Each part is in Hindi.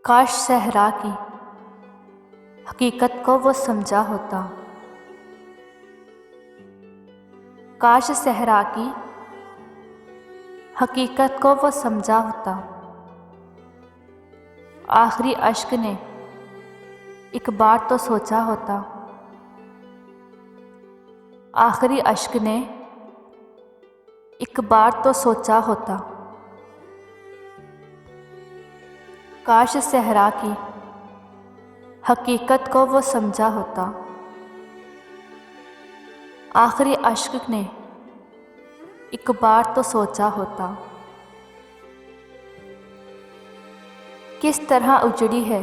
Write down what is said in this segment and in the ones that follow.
काश सहरा की हकीकत को वो समझा होता। काश सहरा की हकीकत को वो समझा होता। आखिरी अश्क ने एक बार तो सोचा होता। आखिरी अश्क ने एक बार तो सोचा होता। काश सहरा की हकीकत को वो समझा होता। आखिरी अश्क ने एक बार तो सोचा होता। किस तरह उजड़ी है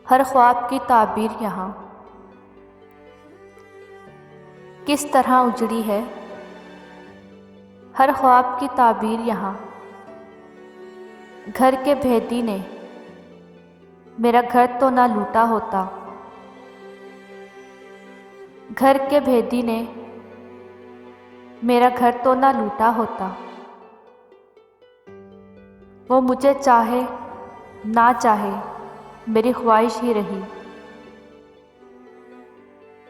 हर ख्वाब की ताबीर यहाँ। किस तरह उजड़ी है हर ख्वाब की ताबीर यहाँ। घर के भेदी ने मेरा घर तो ना लूटा होता। घर के भेदी ने मेरा घर तो ना लूटा होता। वो मुझे चाहे ना चाहे मेरी ख्वाहिश ही रही।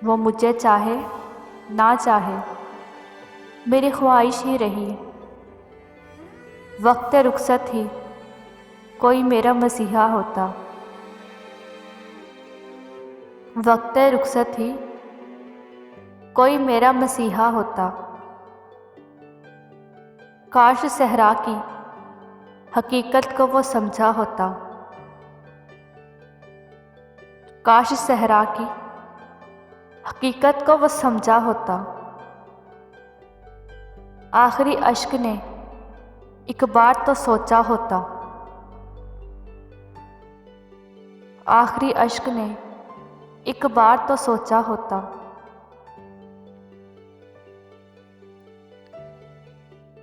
वो मुझे चाहे ना चाहे मेरी ख्वाहिश ही रही। वक्त रुखसत ही कोई मेरा मसीहा होता। वक्त रुखसत ही कोई मेरा मसीहा होता। काश सहरा की हकीकत को वो समझा होता। काश सहरा की हकीकत को वो समझा होता। आखिरी अश्क ने एक बार तो सोचा होता। आखिरी अश्क ने एक बार तो सोचा होता।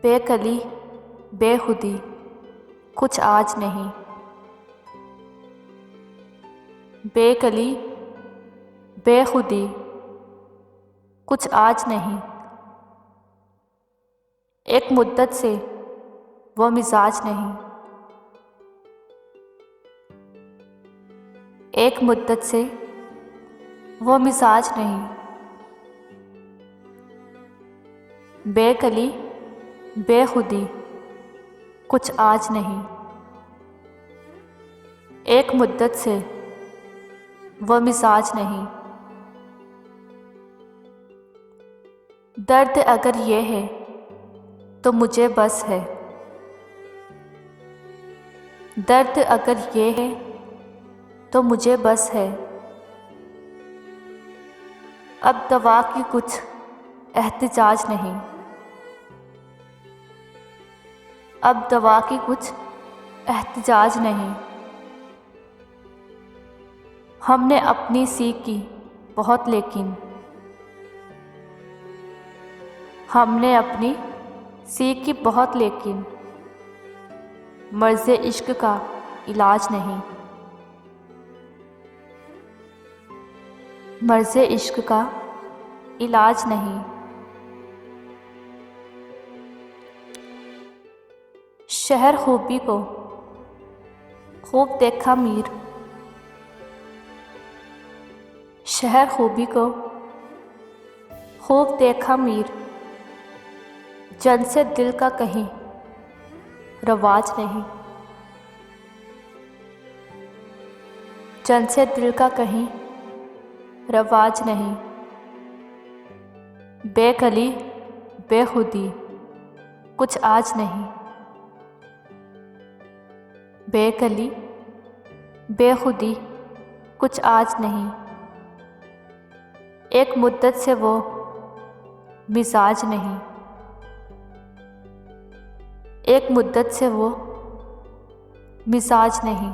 बेकली बेखुदी कुछ आज नहीं। बेकली बेखुदी कुछ आज नहीं। एक मुद्दत से वो मिजाज नहीं। एक मुद्दत से वो मिजाज नहीं। बेकली बेखुदी कुछ आज नहीं। एक मुद्दत से वो मिजाज नहीं। दर्द अगर ये है तो मुझे बस है। दर्द अगर ये है तो मुझे बस है। अब दवा की कुछ एहतिजाज नहीं। अब दवा की कुछ एहतिजाज नहीं। हमने अपनी सीख की बहुत लेकिन। हमने अपनी सीख की बहुत लेकिन मर्ज़े इश्क का इलाज नहीं। मर्ज़े इश्क का इलाज नहीं। शहर खूबी को खूब देखा मीर। शहर खूबी को खूब देखा मीर। जन से दिल का कहीं रवाज नहीं। जन से दिल का कहीं रवाज नहीं। बेकली बेखुदी कुछ आज नहीं। बेकली बेखुदी कुछ आज नहीं। एक मुद्दत से वो मिजाज नहीं। एक मुद्दत से वो मिजाज नहीं।